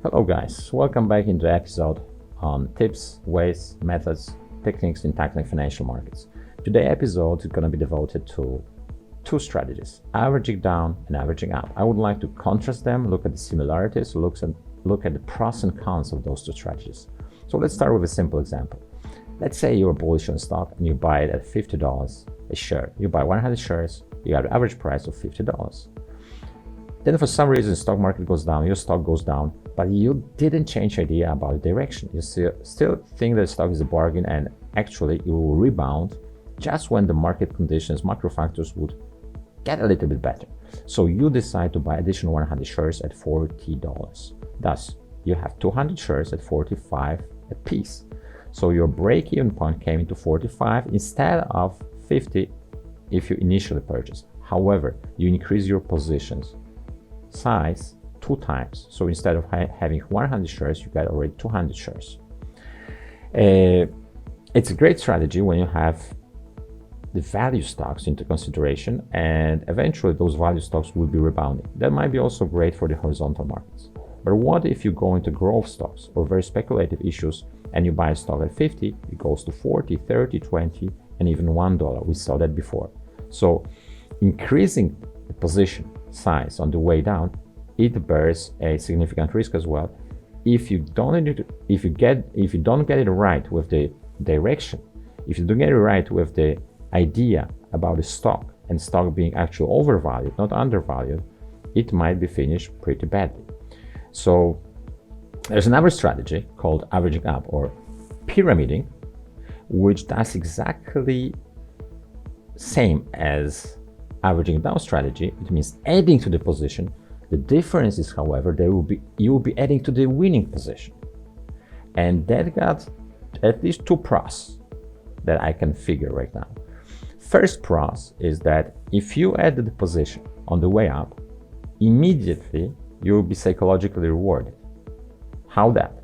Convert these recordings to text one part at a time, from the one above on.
Hello guys, welcome back into the episode on tips, ways, methods, techniques in tackling financial markets. Today's episode is going to be devoted to two strategies, averaging down and averaging up. I would like to contrast them, look at the similarities, look at the pros and cons of those two strategies. So let's start with a simple example. Let's say you're bullish on stock and you buy it at $50 a share. You buy 100 shares, you have an average price of $50. Then for some reason, the stock market goes down, your stock goes down, but you didn't change idea about the direction. You still think that the stock is a bargain, and actually it will rebound just when the market conditions, macro factors would get a little bit better. So you decide to buy additional 100 shares at $40. Thus, you have 200 shares at 45 a piece. So your break-even point came into 45 instead of 50 if you initially purchased. However, you increase your positions size 2 times. So instead of having 100 shares, you got already 200 shares. It's a great strategy when you have the value stocks into consideration, and eventually those value stocks will be rebounding. That might be also great for the horizontal markets. But what if you go into growth stocks or very speculative issues and you buy a stock at 50, it goes to 40, 30, 20, and even $1. We saw that before. So increasing the position size on the way down, it bears a significant risk as well. If you don't get it right with the direction, if you don't get it right with the idea about the stock and stock being actually overvalued, not undervalued, it might be finished pretty badly. So there's another strategy called averaging up or pyramiding, which does exactly same as averaging down strategy. It means adding to the position. The difference is, however, you will be adding to the winning position. And that got at least 2 pros that I can figure right now. First pros is that if you add the position on the way up, immediately you will be psychologically rewarded. How that?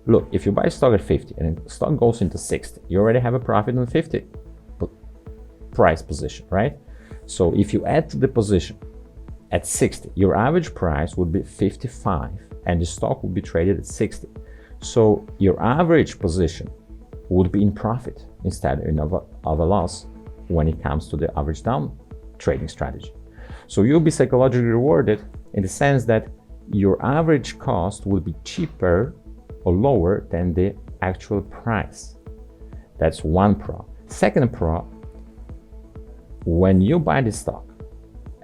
Look, if you buy stock at 50 and stock goes into 60, you already have a profit on 50 price position, right? So if you add to the position at 60, your average price would be 55 and the stock would be traded at 60. So your average position would be in profit instead of a loss when it comes to the average down trading strategy. So you'll be psychologically rewarded in the sense that your average cost will be cheaper or lower than the actual price. That's one pro. Second pro, when you buy the stock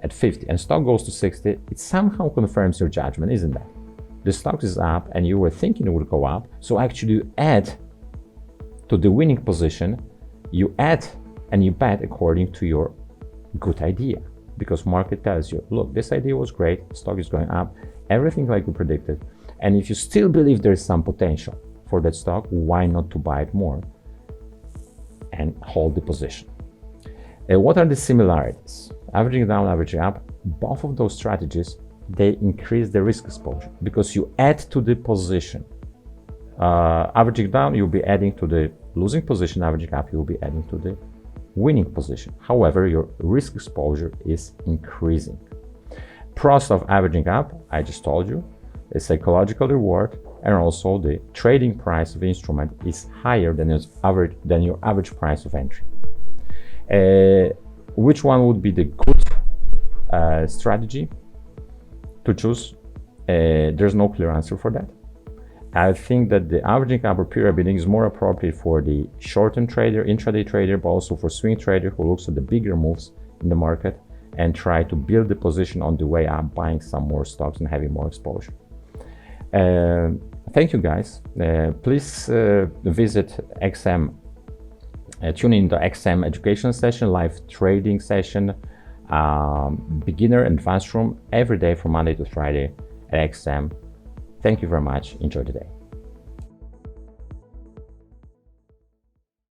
at 50 and stock goes to 60, it somehow confirms your judgment, isn't that? The stock is up and you were thinking it would go up, so actually you add to the winning position, you add and you bet according to your good idea, because market tells you, look, this idea was great, stock is going up, everything like we predicted, and if you still believe there is some potential for that stock, why not to buy it more and hold the position? What are the similarities? Averaging down, averaging up, both of those strategies, they increase the risk exposure because you add to the position. Averaging down, you'll be adding to the losing position. Averaging up, you'll be adding to the winning position. However, your risk exposure is increasing. Pros of averaging up, I just told you, a psychological reward, and also the trading price of the instrument is higher than your average price of entry. Which one would be the good strategy to choose? There's no clear answer for that. I think that the averaging up or pyramiding is more appropriate for the short-term trader, intraday trader, but also for swing trader who looks at the bigger moves in the market and try to build the position on the way up, buying some more stocks and having more exposure. Thank you guys. Please visit XM. Tune in the XM education session, live trading session, beginner and advanced room every day from Monday to Friday at XM. Thank you very much. Enjoy the day.